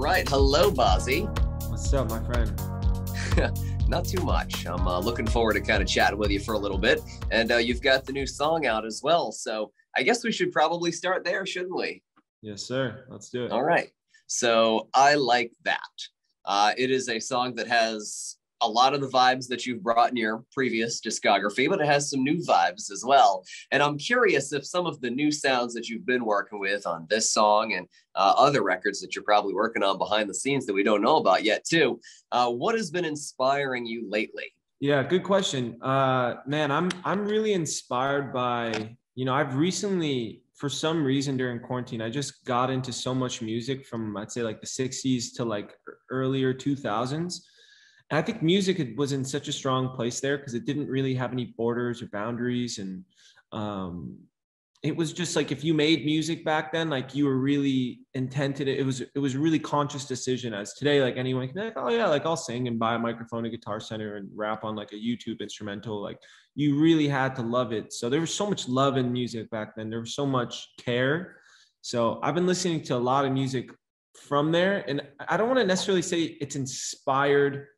right. Hello, Bazzi. What's up, my friend? Not too much. I'm looking forward to kind of chatting with you for a little bit. And you've got the new song out as well. So I guess we should probably start there, shouldn't we? Yes, sir. Let's do it. All right. So I Like That. It is a song that has a lot of the vibes that you've brought in your previous discography, but it has some new vibes as well. And I'm curious if some of the new sounds that you've been working with on this song and other records that you're probably working on behind the scenes that we don't know about yet too, what has been inspiring you lately? Yeah, good question. Man, I'm really inspired by, I've recently, for some reason during quarantine, I just got into so much music from, I'd say like the 60s to like earlier 2000s. And I think music was in such a strong place there because it didn't really have any borders or boundaries. And it was just like, if you made music back then, like you were really intended. It was a really conscious decision. As today, like anyone can be like, oh yeah, like I'll sing and buy a microphone at Guitar Center and rap on like a YouTube instrumental. Like you really had to love it. So there was so much love in music back then. There was so much care. So I've been listening to a lot of music from there. And I don't want to necessarily say it's inspired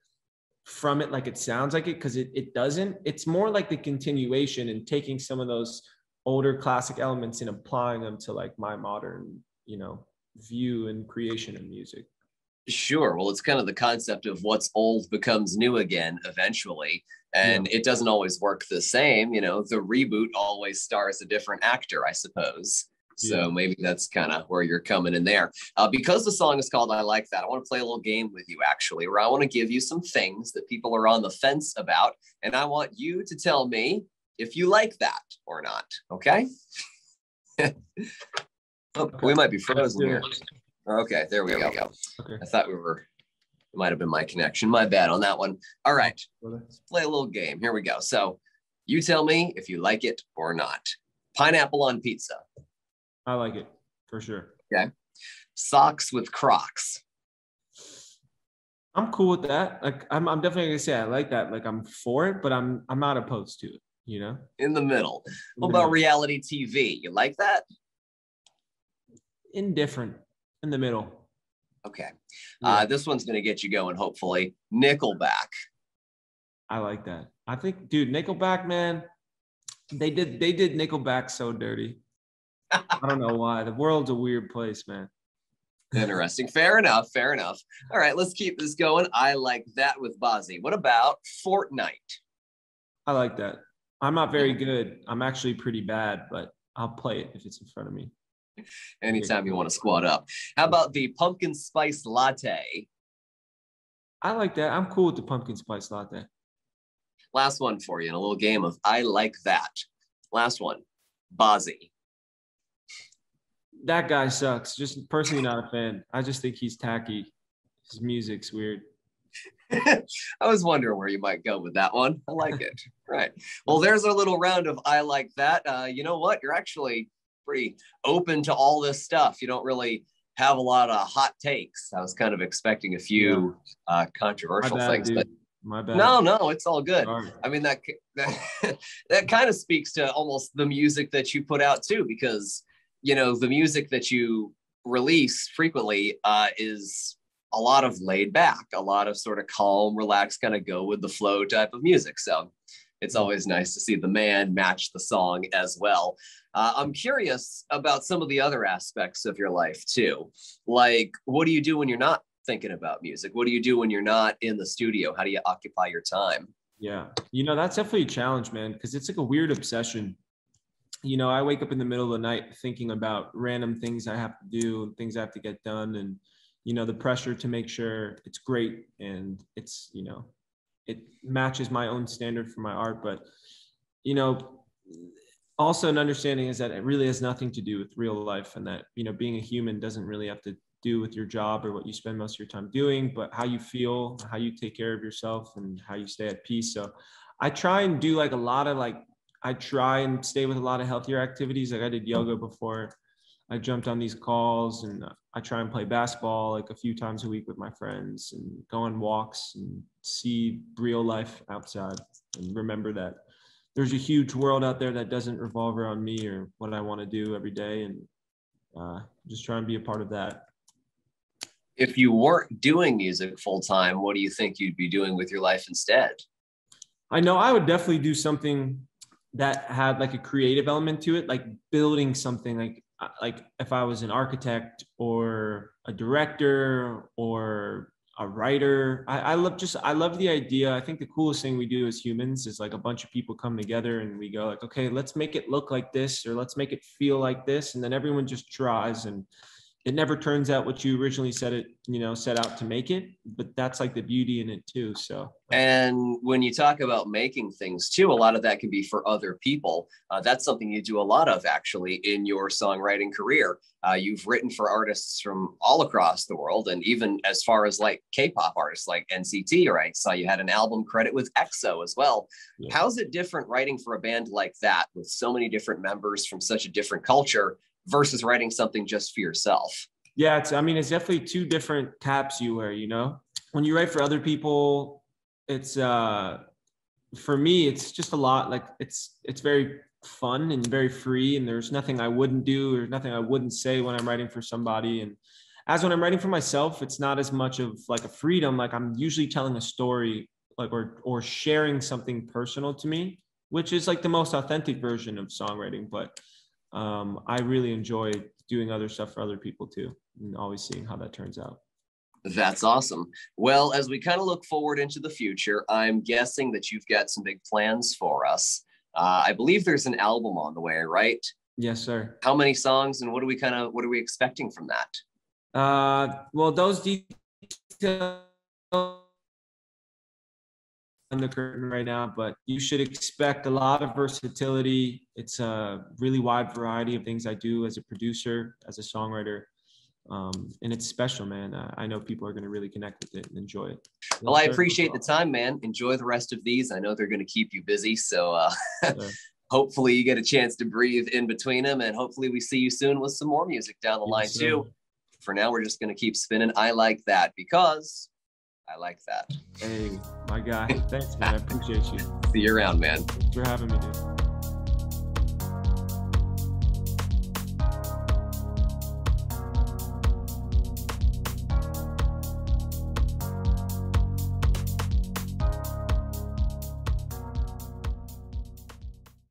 from it like it sounds like it, because it doesn't. It's more like the continuation and taking some of those older classic elements and applying them to like my modern view and creation of music. Sure. Well, it's kind of the concept of what's old becomes new again eventually. And It doesn't always work the same. The reboot always stars a different actor, I suppose. So maybe that's kind of where you're coming in there. Because the song is called I Like That, I want to play a little game with you, actually, where I want to give you some things that people are on the fence about. And I want you to tell me if you like that or not. Okay? We might be frozen here. Okay, there we go. Okay. I thought it might have been my connection. My bad on that one. All right, let's play a little game. Here we go. So you tell me if you like it or not. Pineapple on pizza. I like it for sure. Okay. Socks with Crocs. I'm cool with that. Like I'm definitely gonna say I like that. Like I'm for it, but I'm not opposed to it, In the middle. What about reality TV? You like that? Indifferent. In the middle. Okay. This one's gonna get you going, hopefully. Nickelback. I like that. I think, dude, Nickelback, man, they did Nickelback so dirty. I don't know why. The world's a weird place, man. Interesting. Fair enough. All right, let's keep this going. I like that with Bazzi. What about Fortnite? I like that. I'm not very good. I'm actually pretty bad, but I'll play it if it's in front of me. Anytime you want to squat up. How about the pumpkin spice latte? I like that. I'm cool with the pumpkin spice latte. Last one for you in a little game of I like that. Last one. Bazzi. That guy sucks. Just personally not a fan. I just think he's tacky. His music's weird. I was wondering where you might go with that one. I like it. Right. Well, there's our little round of I like that. You know what? You're actually pretty open to all this stuff. You don't really have a lot of hot takes. I was kind of expecting a few controversial things, but my bad. No, it's all good. Sorry. I mean, that kind of speaks to almost the music that you put out too, because the music that you release frequently is a lot of laid back, a lot of sort of calm, relaxed, kind of go with the flow type of music. So it's always nice to see the man match the song as well. I'm curious about some of the other aspects of your life too. Like, what do you do when you're not thinking about music? What do you do when you're not in the studio? How do you occupy your time? Yeah, that's definitely a challenge, man, because it's like a weird obsession. I wake up in the middle of the night thinking about random things I have to do and things I have to get done. And, the pressure to make sure it's great and it's, it matches my own standard for my art. But, also an understanding is that it really has nothing to do with real life, and that, being a human doesn't really have to do with your job or what you spend most of your time doing, but how you feel, how you take care of yourself, and how you stay at peace. So I try and do like a lot of I try and stay with a lot of healthier activities. Like I did yoga before I jumped on these calls, and I try and play basketball like a few times a week with my friends and go on walks and see real life outside and remember that there's a huge world out there that doesn't revolve around me or what I want to do every day, and just try and be a part of that. If you weren't doing music full time, what do you think you'd be doing with your life instead? I know I would definitely do something that had like a creative element to it, like building something like if I was an architect or a director or a writer. I love the idea. I think the coolest thing we do as humans is like a bunch of people come together and we go like, okay, let's make it look like this or let's make it feel like this. And then everyone just tries and it never turns out what you originally set out to make it, but that's like the beauty in it too. So, and when you talk about making things too, a lot of that can be for other people. That's something you do a lot of actually in your songwriting career. You've written for artists from all across the world, and even as far as like K-pop artists like NCT, right? I saw you had an album credit with EXO as well. Yeah. How's it different writing for a band like that with so many different members from such a different culture versus writing something just for yourself? Yeah, it's definitely two different caps you wear, you know? When you write for other people, it's for me, it's just a lot like it's very fun and very free, and there's nothing I wouldn't do or nothing I wouldn't say when I'm writing for somebody. And as when I'm writing for myself, it's not as much of like a freedom. Like I'm usually telling a story, like or sharing something personal to me, which is like the most authentic version of songwriting. But I really enjoy doing other stuff for other people too, and always seeing how that turns out. That's awesome. Well, as we kind of look forward into the future, I'm guessing that you've got some big plans for us. I believe there's an album on the way, right? Yes, sir. How many songs and what are we expecting from that? Well, those details on the curtain right now, but you should expect a lot of versatility. It's a really wide variety of things I do as a producer, as a songwriter. And it's special, man. I know people are going to really connect with it and enjoy it. Well, I appreciate the time, man. Enjoy the rest of these. I know they're going to keep you busy. So hopefully you get a chance to breathe in between them, and hopefully we see you soon with some more music down the line too. For now, we're just going to keep spinning. I like that because I like that. Hey, my guy. Thanks, man. I appreciate you. See you around, man. Thanks for having me, dude.